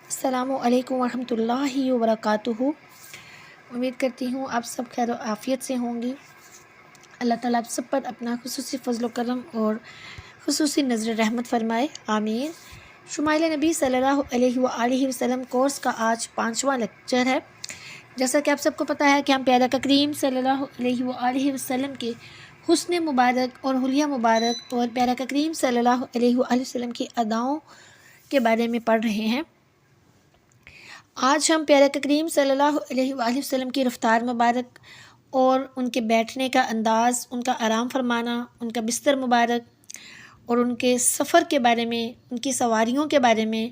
السلام علیکم ورحمۃ اللہ وبرکاتہ۔ امید کرتی ہوں آپ سب خیر و عافیت سے ہوں گی۔ اللہ تعالیٰ آپ سب پر اپنا خصوصی فضل و کرم اور خصوصی نظر رحمت فرمائے، آمین۔ شمائل نبی صلی اللہ علیہ وآلہ وسلم کورس کا آج 5واں لیکچر ہے۔ جیسا کہ آپ سب کو پتہ ہے کہ ہم پیارا کریم صلی اللہ علیہ وآلہ وسلم کے حسن مبارک اور حلیہ مبارک اور پیارا کریم صلی اللہ علیہ وآلہ وسلم کی اداؤں کے بارے میں پڑھ رہے ہیں۔ آج ہم پیارا کریم صلی اللہ علیہ وآلہ وسلم کی رفتار مبارک اور ان کے بیٹھنے کا انداز، ان کا آرام فرمانا، ان کا بستر مبارک اور ان کے سفر کے بارے میں، ان کی سواریوں کے بارے میں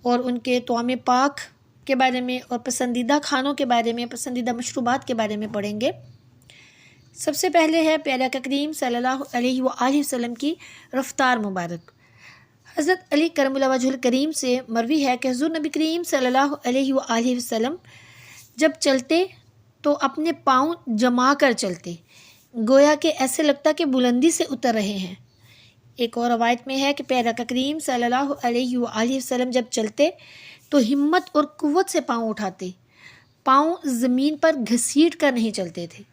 اور ان کے طعام پاک کے بارے میں اور پسندیدہ کھانوں کے بارے میں، پسندیدہ مشروبات کے بارے میں پڑھیں گے۔ سب سے پہلے ہے پیارا کریم صلی اللہ علیہ وآلہ وسلم کی رفتار مبارک۔ حضرت علی کرم اللہ وجہ الکریم سے مروی ہے کہ حضور نبی کریم صلی اللہ علیہ وآلہ وسلم جب چلتے تو اپنے پاؤں جما کر چلتے، گویا کہ ایسے لگتا کہ بلندی سے اتر رہے ہیں۔ ایک اور روایت میں ہے کہ پیارا کریم صلی اللہ علیہ وآلہ وسلم جب چلتے تو ہمت اور قوت سے پاؤں اٹھاتے، پاؤں زمین پر گھسیٹ کر نہیں چلتے تھے۔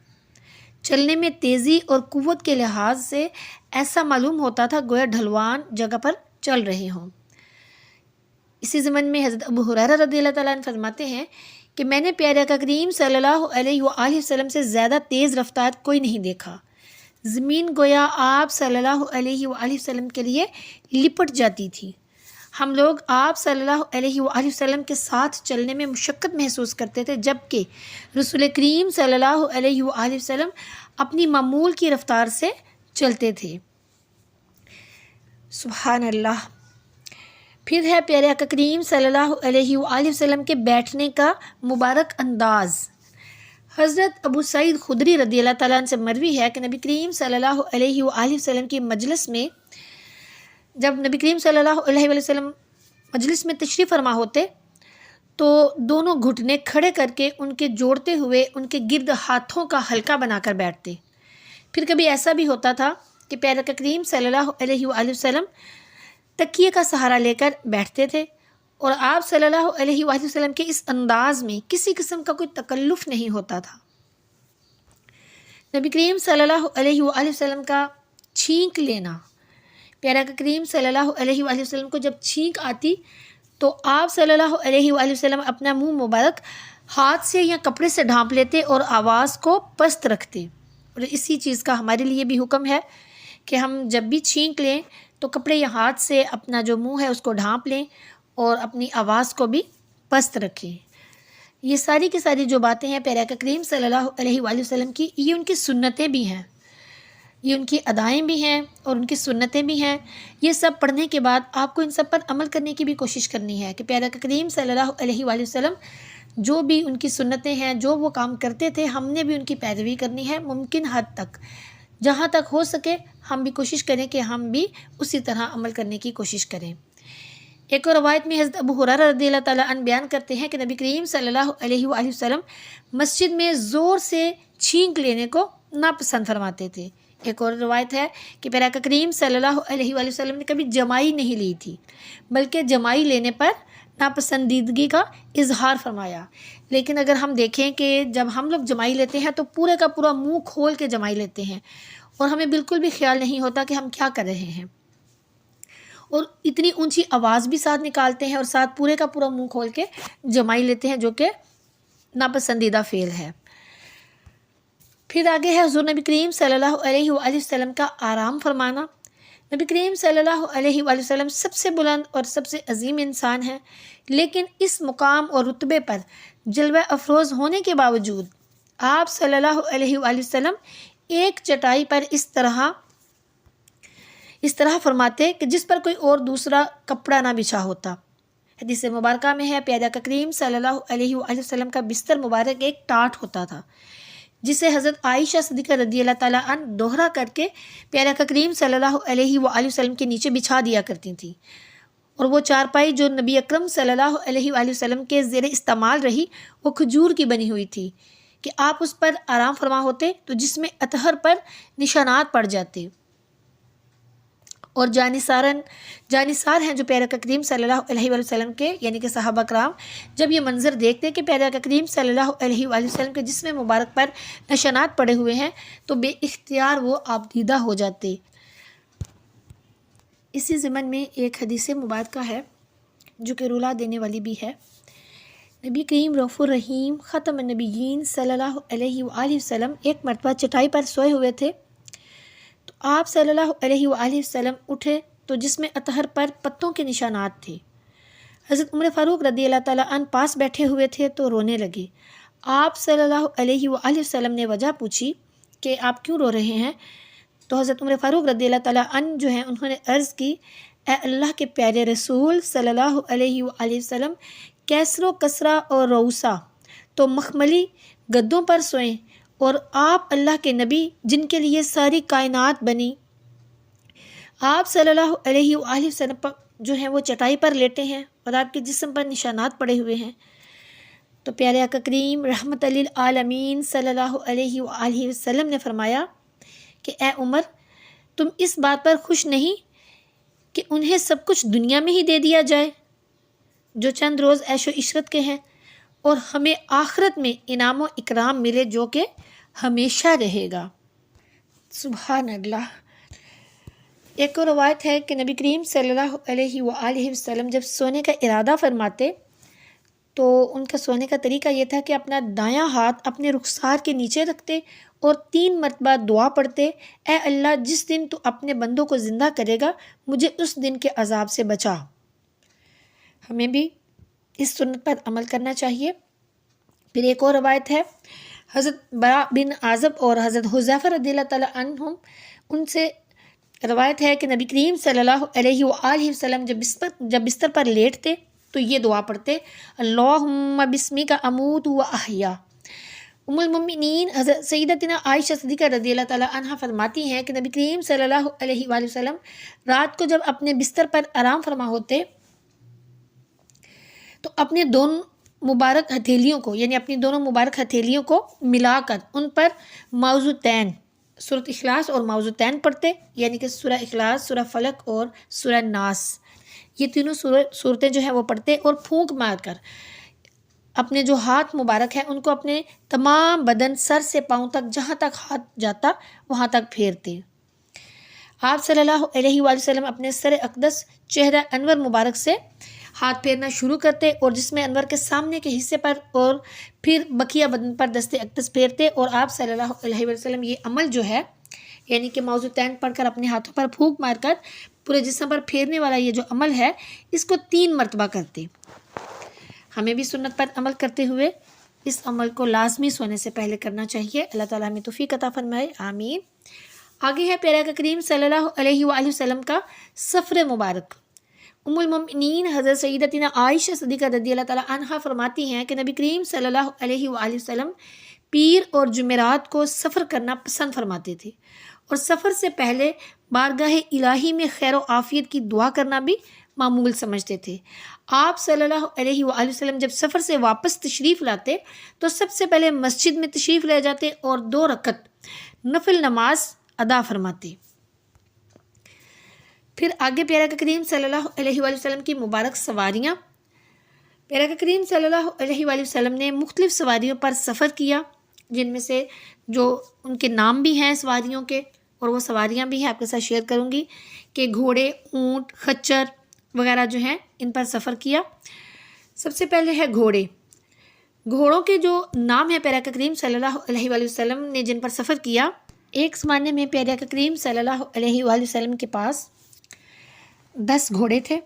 چلنے میں تیزی اور قوت کے لحاظ سے ایسا معلوم ہوتا تھا گویا ڈھلوان جگہ پر چل رہے ہوں۔ اسی ضمن میں حضرت ابو ہریرہ رضی اللہ تعالیٰ عنہ فرماتے ہیں کہ میں نے پیارا کریم صلی اللہ علیہ وآلہ وسلم سے زیادہ تیز رفتار کوئی نہیں دیکھا۔ زمین گویا آپ صلی اللہ علیہ وآلہ وسلم کے لیے لپٹ جاتی تھی۔ ہم لوگ آپ صلی اللہ علیہ وآلہ وسلم کے ساتھ چلنے میں مشقت محسوس کرتے تھے، جبکہ رسول کریم صلی اللہ علیہ وآلہ وسلم اپنی معمول کی رفتار سے چلتے تھے۔ سبحان اللہ۔ پھر ہے پیارا کریم صلی اللہ علیہ وآلہ وسلم کے بیٹھنے کا مبارک انداز۔ حضرت ابو سعید خدری رضی اللہ تعالیٰ عنہ سے مروی ہے کہ نبی کریم صلی اللہ علیہ وآلہ وسلم کی مجلس میں، جب نبی کریم صلی اللہ علیہ وآلہ وسلم مجلس میں تشریف فرما ہوتے تو دونوں گھٹنے کھڑے کر کے ان کے جوڑتے ہوئے ان کے گرد ہاتھوں کا حلقہ بنا کر بیٹھتے۔ پھر کبھی ایسا بھی ہوتا تھا کہ پیارا کریم صلی اللہ علیہ وآلہ وسلم تکیے کا سہارا لے کر بیٹھتے تھے، اور آپ صلی اللہ علیہ وآلہ وسلم کے اس انداز میں کسی قسم کا کوئی تکلف نہیں ہوتا تھا۔ نبی کریم صلی اللہ علیہ وآلہ وسلم کا چھینک لینا، پیارا کریم صلی اللہ علیہ وآلہ وسلم کو جب چھینک آتی تو آپ صلی اللہ علیہ وآلہ وسلم اپنا منہ مبارک ہاتھ سے یا کپڑے سے ڈھانپ لیتے اور آواز کو پست رکھتے۔ اور اسی چیز کا ہمارے لیے بھی حکم ہے کہ ہم جب بھی چھینک لیں تو کپڑے یا ہاتھ سے اپنا جو منہ ہے اس کو ڈھانپ لیں اور اپنی آواز کو بھی پست رکھیں۔ یہ ساری کی ساری جو باتیں ہیں پیارا کریم صلی اللہ علیہ وآلہ وسلم کی، یہ ان کی سنتیں بھی ہیں، یہ ان کی ادائیں بھی ہیں اور ان کی سنتیں بھی ہیں۔ یہ سب پڑھنے کے بعد آپ کو ان سب پر عمل کرنے کی بھی کوشش کرنی ہے کہ پیارا کریم صلی اللہ علیہ وآلہ وسلم جو بھی ان کی سنتیں ہیں، جو وہ کام کرتے تھے، ہم نے بھی ان کی پیروی کرنی ہے ممکن حد تک۔ جہاں تک ہو سکے ہم بھی کوشش کریں کہ ہم بھی اسی طرح عمل کرنے کی کوشش کریں۔ ایک اور روایت میں حضرت ابو ہریرہ رضی اللہ تعالیٰ عنہ بیان کرتے ہیں کہ نبی کریم صلی اللہ علیہ وآلہ وسلم مسجد میں زور سے چھینک لینے کو ناپسند فرماتے تھے۔ ایک اور روایت ہے کہ پیارا کریم صلی اللہ علیہ وآلہ وسلم نے کبھی جمائی نہیں لی تھی، بلکہ جمائی لینے پر ناپسندیدگی کا اظہار فرمایا۔ لیکن اگر ہم دیکھیں کہ جب ہم لوگ جمائی لیتے ہیں تو پورے کا پورا منہ کھول کے جمائی لیتے ہیں اور ہمیں بالکل بھی خیال نہیں ہوتا کہ ہم کیا کر رہے ہیں، اور اتنی اونچی آواز بھی ساتھ نکالتے ہیں اور ساتھ پورے کا پورا منہ کھول کے جمائی لیتے ہیں، جو کہ ناپسندیدہ فعل ہے۔ پھر آگے ہے حضور نبی کریم صلی اللہ علیہ وآلہ وسلم کا آرام فرمانا۔ نبی کریم صلی اللہ علیہ وآلہ وسلم سب سے بلند اور سب سے عظیم انسان ہیں، لیکن اس مقام اور رتبے پر جلوہ افروز ہونے کے باوجود آپ صلی اللہ علیہ وآلہ وسلم ایک چٹائی پر اس طرح فرماتے کہ جس پر کوئی اور دوسرا کپڑا نہ بچھا ہوتا۔ حدیث مبارکہ میں ہے پیارا کریم صلی اللہ علیہ وآلہ وسلم کا بستر مبارک ایک ٹاٹ ہوتا تھا، جسے حضرت عائشہ صدیقہ رضی اللہ تعالیٰ عنہ دوہرا کر کے پیارا کریم صلی اللہ علیہ وآلہ وسلم کے نیچے بچھا دیا کرتی تھیں، اور وہ چارپائی جو نبی اکرم صلی اللہ علیہ وآلہ وسلم کے زیر استعمال رہی وہ کھجور کی بنی ہوئی تھی کہ آپ اس پر آرام فرما ہوتے تو جس میں اطہر پر نشانات پڑ جاتے، اور جانثار ہیں جو پیارے آقا کریم صلی اللہ علیہ وآلہ وسلم کے یعنی کہ صحابہ کرام جب یہ منظر دیکھتے کہ پیارے آقا کریم صلی اللہ علیہ وآلہ وسلم کے جسم مبارک پر نشانات پڑے ہوئے ہیں تو بے اختیار وہ آبدیدہ ہو جاتے۔ اسی ضمن میں ایک حدیث مبارکہ ہے جو کہ رلا دینے والی بھی ہے۔ نبی کریم رؤوف الرحیم ختم النبیین صلی اللہ علیہ وآلہ وسلم ایک مرتبہ چٹائی پر سوئے ہوئے تھے تو آپ صلی اللہ علیہ وآلہ وسلم اٹھے تو جس میں اطہر پر پتوں کے نشانات تھے۔ حضرت عمر فاروق رضی اللہ تعالیٰ عنہ پاس بیٹھے ہوئے تھے تو رونے لگے۔ آپ صلی اللہ علیہ وآلہ وسلم نے وجہ پوچھی کہ آپ کیوں رو رہے ہیں؟ تو حضرت عمر فاروق رضی اللہ تعالیٰ عنہ جو ہیں انہوں نے عرض کی، اے اللہ کے پیارے رسول صلی اللہ علیہ وآلہ وسلم، کیسر و کسرا اور روسا تو مخملی گدوں پر سوئیں اور آپ اللہ کے نبی جن کے لیے ساری کائنات بنی، آپ صلی اللہ علیہ وآلہ وسلم جو ہیں وہ چٹائی پر لیٹے ہیں اور آپ کے جسم پر نشانات پڑے ہوئے ہیں۔ تو پیارے آقا کریم رحمت للعالمین صلی اللہ علیہ وآلہ وسلم نے فرمایا کہ اے عمر، تم اس بات پر خوش نہیں کہ انہیں سب کچھ دنیا میں ہی دے دیا جائے جو چند روز عیش و عشرت کے ہیں، اور ہمیں آخرت میں انعام و اکرام ملے جو کہ ہمیشہ رہے گا۔ سبحان اللہ۔ ایک اور روایت ہے کہ نبی کریم صلی اللہ علیہ وآلہ وسلم جب سونے کا ارادہ فرماتے تو ان کا سونے کا طریقہ یہ تھا کہ اپنا دایاں ہاتھ اپنے رخسار کے نیچے رکھتے اور 3 مرتبہ دعا پڑھتے، اے اللہ جس دن تو اپنے بندوں کو زندہ کرے گا مجھے اس دن کے عذاب سے بچا۔ ہمیں بھی اس سنت پر عمل کرنا چاہیے۔ پھر ایک اور روایت ہے حضرت برا بن عازب اور حضرت حذیفہ رضی اللہ تعالیٰ عنہم ان سے روایت ہے کہ نبی کریم صلی اللہ علیہ وآلہ وسلم جب بستر پر لیٹتے تو یہ دعا پڑھتے، اللہم بسمک اموت و احیا۔ ام المؤمنین حضرت سیدتنا عائشہ صدیقہ رضی اللہ تعالیٰ عنہ فرماتی ہیں کہ نبی کریم صلی اللہ علیہ وآلہ وسلم رات کو جب اپنے بستر پر آرام فرما ہوتے تو اپنے دونوں مبارک ہتھیلیوں کو یعنی اپنی دونوں مبارک ہتھیلیوں کو ملا کر ان پر معوذتین سورۃ اخلاص اور معوذتین پڑھتے، یعنی کہ سورہ اخلاص، سورہ فلق اور سورہ ناس، یہ تینوں صورتیں جو ہیں وہ پڑھتے اور پھونک مار کر اپنے جو ہاتھ مبارک ہیں ان کو اپنے تمام بدن سر سے پاؤں تک جہاں تک ہاتھ جاتا وہاں تک پھیرتے۔ آپ صلی اللہ علیہ وآلہ وسلم اپنے سر اقدس چہرہ انور مبارک سے ہاتھ پھیرنا شروع کرتے اور جسم انور کے سامنے کے حصے پر اور پھر بقیہ بدن پر دست اقدس پھیرتے، اور آپ صلی اللہ علیہ وسلم یہ عمل جو ہے یعنی کہ معوذتین پڑھ کر اپنے ہاتھوں پر پھونک مار کر پورے جسم پر پھیرنے والا یہ جو عمل ہے اس کو 3 مرتبہ کرتے۔ ہمیں بھی سنت پر عمل کرتے ہوئے اس عمل کو لازمی سونے سے پہلے کرنا چاہیے۔ اللہ تعالیٰ ہمیں توفیق عطا فرمائے، آمین۔ آگے ہے پیارے آقا کریم صلی اللہ علیہ وآلہ وسلم کا سفر مبارک۔ ام المؤمنین حضرت سیدتنا عائشہ صدیقہ رضی اللہ تعالیٰ عنہ فرماتی ہیں کہ نبی کریم صلی اللہ علیہ وآلہ وسلم پیر اور جمعرات کو سفر کرنا پسند فرماتے تھے، اور سفر سے پہلے بارگاہ الہی میں خیر و عافیت کی دعا کرنا بھی معمول سمجھتے تھے۔ آپ صلی اللہ علیہ وآلہ وسلم جب سفر سے واپس تشریف لاتے تو سب سے پہلے مسجد میں تشریف لے جاتے اور 2 رکعت نفل نماز ادا فرماتے۔ پھر آگے پیارے آقا کریم صلی اللہ علیہ وآلہ وسلم کی مبارک سواریاں۔ پیارے آقا کریم صلی اللہ علیہ وآلہ وسلم نے مختلف سواریوں پر سفر کیا، جن میں سے جو ان کے نام بھی ہیں سواریوں کے اور وہ سواریاں بھی ہیں آپ کے ساتھ شیئر کروں گی کہ گھوڑے، اونٹ، خچر وغیرہ جو ہیں ان پر سفر کیا۔ سب سے پہلے ہے گھوڑے۔ گھوڑوں کے جو نام ہیں پیارے آقا کریم صلی اللہ علیہ وآلہ وسلم نے جن پر سفر کیا، ایک زمانے میں پیارے آقا کریم صلی اللہ علیہ وآلہ وسلم کے پاس 10 گھوڑے تھے۔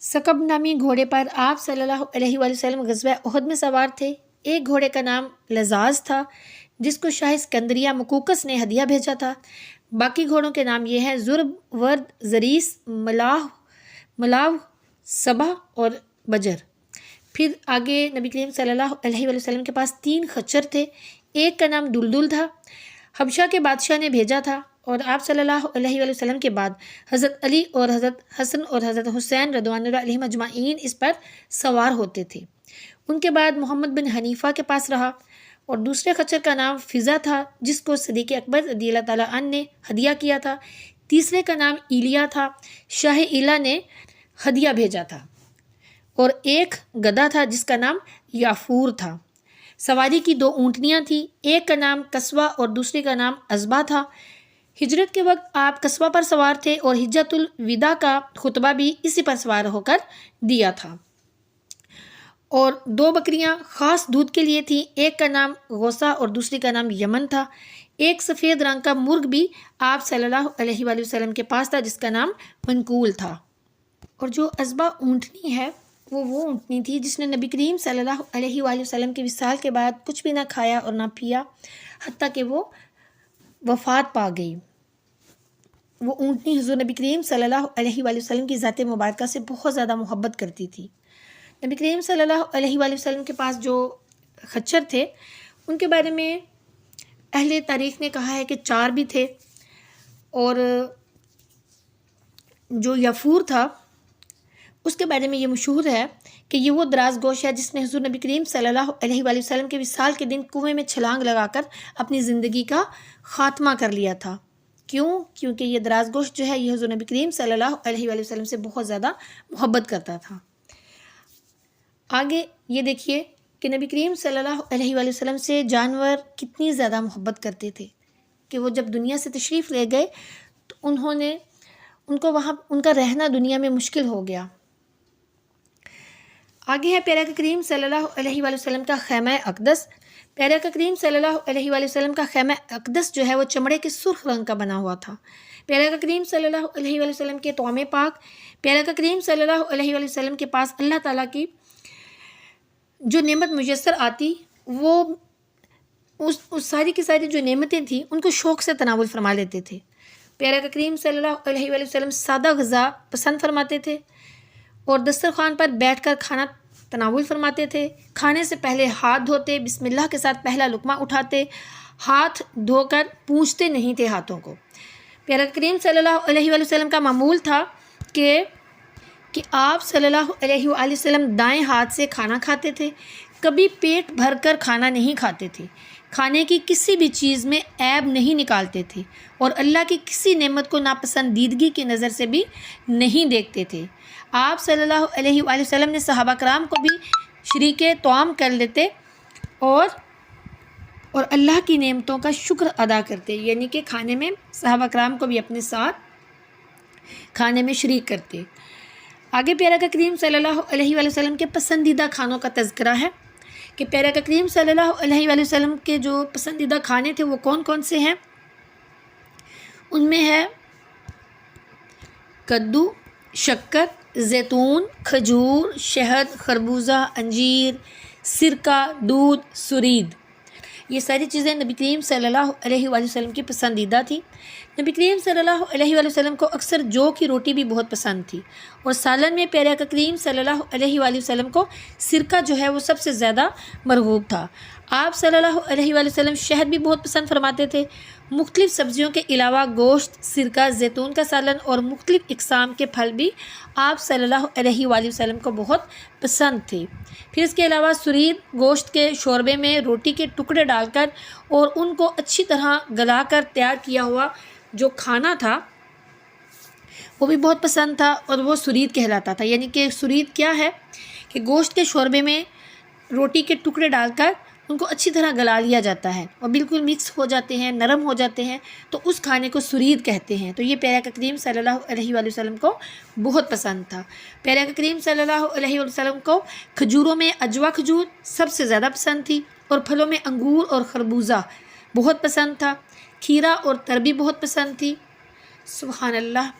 سکب نامی گھوڑے پر آپ صلی اللہ علیہ وآلہ وسلم غزوہ احد میں سوار تھے۔ ایک گھوڑے کا نام لزاز تھا جس کو شاہ اسکندریہ مکوکس نے ہدیہ بھیجا تھا۔ باقی گھوڑوں کے نام یہ ہیں ضرب، ورد، زریس، ملاو، صبا اور بجر۔ پھر آگے نبی کریم صلی اللہ علیہ وآلہ وسلم کے پاس 3 خچر تھے۔ ایک کا نام دلدل تھا، حبشہ کے بادشاہ نے بھیجا تھا، اور آپ صلی اللہ علیہ وآلہ وسلم کے بعد حضرت علی اور حضرت حسن اور حضرت حسین رضوان اللہ علیہم اجمعین اس پر سوار ہوتے تھے۔ ان کے بعد محمد بن حنیفہ کے پاس رہا، اور دوسرے خچر کا نام فضا تھا جس کو صدیق اکبر رضی اللہ تعالیٰ عنہ نے ہدیہ کیا تھا۔ تیسرے کا نام ایلیا تھا، شاہ ایلا نے ہدیہ بھیجا تھا، اور ایک گدھا تھا جس کا نام یافور تھا۔ سواری کی 2 اونٹنیاں تھیں، ایک کا نام قصوہ اور دوسری کا نام عزبہ تھا۔ ہجرت کے وقت آپ قصوہ پر سوار تھے اور حجۃ الوداع کا خطبہ بھی اسی پر سوار ہو کر دیا تھا۔ اور 2 بکریاں خاص دودھ کے لیے تھیں، ایک کا نام غوثہ اور دوسری کا نام یمن تھا۔ ایک سفید رنگ کا مرغ بھی آپ صلی اللہ علیہ وآلہ وسلم کے پاس تھا جس کا نام منقول تھا۔ اور جو عزبہ اونٹنی ہے وہ اونٹنی تھی جس نے نبی کریم صلی اللہ علیہ وآلہ وسلم کے وصال کے بعد کچھ بھی نہ کھایا اور نہ پیا حتیٰ کہ وہ وفات پا گئی۔ وہ اونٹنی حضور نبی کریم صلی اللہ علیہ وآلہ وسلم کی ذات مبارکہ سے بہت زیادہ محبت کرتی تھی۔ نبی کریم صلی اللہ علیہ وآلہ وسلم کے پاس جو خچر تھے ان کے بارے میں اہل تاریخ نے کہا ہے کہ 4 بھی تھے، اور جو یافور تھا اس کے بارے میں یہ مشہور ہے کہ یہ وہ دراز گوش ہے جس نے حضور نبی کریم صلی اللہ علیہ وآلہ وسلم کے وصال کے دن کنویں میں چھلانگ لگا کر اپنی زندگی کا خاتمہ کر لیا تھا۔ کیونکہ یہ دراز گوش جو ہے یہ حضور نبی کریم صلی اللہ علیہ وآلہ وسلم سے بہت زیادہ محبت کرتا تھا۔ آگے یہ دیکھیے کہ نبی کریم صلی اللہ علیہ وآلہ وسلم سے جانور کتنی زیادہ محبت کرتے تھے کہ وہ جب دنیا سے تشریف لے گئے تو ان کو وہاں ان کا رہنا دنیا میں مشکل ہو گیا۔ آگے ہے پیارے کریم صلی اللہ علیہ وآلہ وسلم کا خیمہ اقدس۔ پیارے کریم صلی اللہ علیہ وآلہ وسلم کا خیمہ اقدس جو ہے وہ چمڑے کے سرخ رنگ کا بنا ہوا تھا۔ پیارے کریم صلی اللہ علیہ وآلہ وسلم کے طعام پاک، پیارے کریم صلی اللہ علیہ وآلہ وسلم کے پاس اللہ تعالیٰ کی جو نعمت میسر آتی وہ اس ساری کی ساری جو نعمتیں تھیں ان کو شوق سے تناول فرما لیتے تھے۔ پیارے کریم صلی اللہ علیہ وآلہ وسلم سادہ غذا پسند فرماتے تھے اور دسترخوان پر بیٹھ کر کھانا تناول فرماتے تھے۔ کھانے سے پہلے ہاتھ دھوتے، بسم اللہ کے ساتھ پہلا لقمہ اٹھاتے، ہاتھ دھو کر پوچھتے نہیں تھے ہاتھوں کو۔ پیارے کریم صلی اللہ علیہ وآلہ وسلم کا معمول تھا کہ آپ صلی اللہ علیہ وآلہ وسلم دائیں ہاتھ سے کھانا کھاتے تھے، کبھی پیٹ بھر کر کھانا نہیں کھاتے تھے، کھانے کی کسی بھی چیز میں عیب نہیں نکالتے تھے اور اللہ کی کسی نعمت کو ناپسندیدگی کی نظر سے بھی نہیں دیکھتے تھے۔ آپ صلی اللہ علیہ وآلہ وسلم نے صحابہ کرام کو بھی شریک طعام کر لیتے اور اللہ کی نعمتوں کا شکر ادا کرتے، یعنی کہ کھانے میں صحابہ کرام کو بھی اپنے ساتھ کھانے میں شریک کرتے۔ آگے پیارے کریم صلی اللہ علیہ وآلہ وسلم کے پسندیدہ کھانوں کا تذکرہ ہے کہ پیارے کریم صلی اللہ علیہ وآلہ وسلم کے جو پسندیدہ کھانے تھے وہ کون کون سے ہیں؟ ان میں ہے کدو، شکر، زیتون، کھجور، شہد، خربوزہ، انجیر، سرکہ، دودھ، سرید۔ یہ ساری چیزیں نبی کریم صلی اللہ علیہ وآلہ وسلم کی پسندیدہ تھی۔ نبی کریم صلی اللہ علیہ وآلہ وسلم کو اکثر جو کی روٹی بھی بہت پسند تھی، اور سالن میں پیارے کریم صلی اللہ علیہ وآلہ وسلم کو سرکہ جو ہے وہ سب سے زیادہ مرغوب تھا۔ آپ صلی اللہ علیہ وآلہ وسلم شہد بھی بہت پسند فرماتے تھے۔ مختلف سبزیوں کے علاوہ گوشت، سرکہ، زیتون کا سالن اور مختلف اقسام کے پھل بھی آپ صلی اللہ علیہ وآلہ وسلم کو بہت پسند تھے۔ پھر اس کے علاوہ سرید، گوشت کے شوربے میں روٹی کے ٹکڑے ڈال کر اور ان کو اچھی طرح گلا کر تیار کیا ہوا جو کھانا تھا وہ بھی بہت پسند تھا، اور وہ سرید کہلاتا تھا۔ یعنی کہ سرید کیا ہے کہ گوشت کے شوربے میں روٹی کے ٹکڑے ڈال کر ان کو اچھی طرح گلا لیا جاتا ہے اور بالکل مکس ہو جاتے ہیں، نرم ہو جاتے ہیں، تو اس کھانے کو سرید کہتے ہیں۔ تو یہ پیارے کریم صلی اللہ علیہ وآلہ وسلم کو بہت پسند تھا۔ پیارے کریم صلی اللہ علیہ وآلہ وسلم کو کھجوروں میں اجوا کھجور سب سے زیادہ پسند تھی، اور پھلوں میں انگور اور خربوزہ بہت پسند تھا۔ کھیرا اور تربی بہت پسند تھی۔ سبحان اللہ۔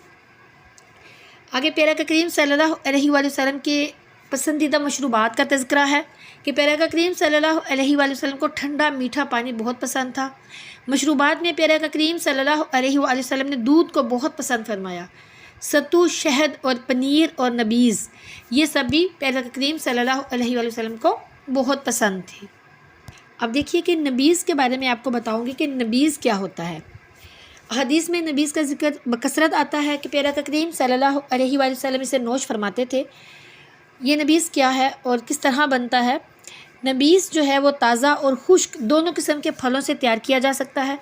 آگے پیارے کریم صلی اللہ علیہ وآلہ وسلم کے پسندیدہ مشروبات کا تذکرہ ہے کہ پیارے کریم صلی اللہ علیہ وآلہ وسلم کو ٹھنڈا میٹھا پانی بہت پسند تھا۔ مشروبات میں پیارے کریم صلی اللہ علیہ وآلہ وسلم نے دودھ کو بہت پسند فرمایا۔ ستو، شہد اور پنیر اور نبیز یہ سب بھی پیارے کریم صلی اللہ علیہ وآلہ وسلم کو بہت پسند تھی۔ اب دیکھیے کہ نبیز کے بارے میں آپ کو بتاؤں گی کہ نبیز کیا ہوتا ہے۔ حدیث میں نبیز کا ذکر بکثرت آتا ہے کہ پیارے کریم صلی اللہ علیہ وآلہ وسلم اسے نوش فرماتے تھے۔ یہ نبیز کیا ہے اور کس طرح بنتا ہے؟ نبیز جو ہے وہ تازہ اور خشک دونوں قسم کے پھلوں سے تیار کیا جا سکتا ہے۔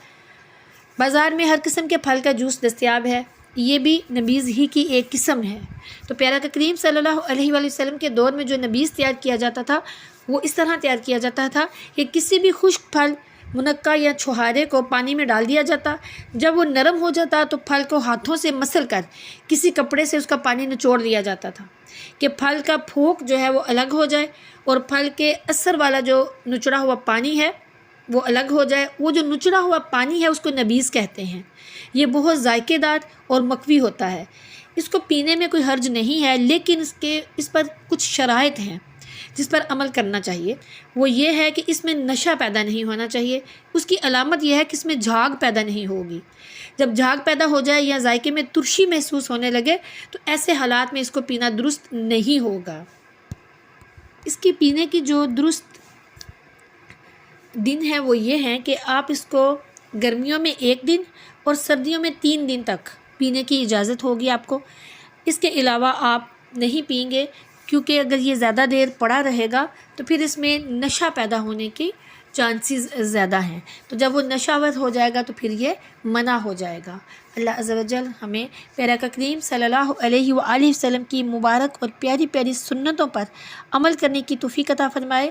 بازار میں ہر قسم کے پھل کا جوس دستیاب ہے، یہ بھی نبیذ ہی کی ایک قسم ہے۔ تو پیارا کا کریم صلی اللہ علیہ وآلہ وسلم کے دور میں جو نبیذ تیار کیا جاتا تھا وہ اس طرح تیار کیا جاتا تھا کہ کسی بھی خشک پھل، منقع یا چھہارے کو پانی میں ڈال دیا جاتا، جب وہ نرم ہو جاتا تو پھل کو ہاتھوں سے مسل کر کسی کپڑے سے اس کا پانی نچوڑ دیا جاتا تھا کہ پھل کا پھوک جو ہے وہ الگ ہو جائے اور پھل کے اثر والا جو نچڑا ہوا پانی ہے وہ الگ ہو جائے۔ وہ جو نچڑا ہوا پانی ہے اس کو نبیذ کہتے ہیں۔ یہ بہت ذائقے دار اور مقوی ہوتا ہے، اس کو پینے میں کوئی حرج نہیں ہے، لیکن اس پر کچھ شرائط ہیں جس پر عمل کرنا چاہیے۔ وہ یہ ہے کہ اس میں نشہ پیدا نہیں ہونا چاہیے، اس کی علامت یہ ہے کہ اس میں جھاگ پیدا نہیں ہوگی۔ جب جھاگ پیدا ہو جائے یا ذائقے میں ترشی محسوس ہونے لگے تو ایسے حالات میں اس کو پینا درست نہیں ہوگا۔ اس کی پینے کی جو درست دن ہے وہ یہ ہیں کہ آپ اس کو گرمیوں میں 1 دن اور سردیوں میں 3 دن تک پینے کی اجازت ہوگی آپ کو۔ اس کے علاوہ آپ نہیں پئیں گے، کیونکہ اگر یہ زیادہ دیر پڑا رہے گا تو پھر اس میں نشہ پیدا ہونے کی چانسز زیادہ ہیں، تو جب وہ نشہ ہو جائے گا تو پھر یہ منع ہو جائے گا۔ اللہ عز و جل ہمیں پیارا کا کریم صلی اللہ علیہ وآلہ وسلم کی مبارک اور پیاری پیاری سنتوں پر عمل کرنے کی توفیق عطا فرمائے۔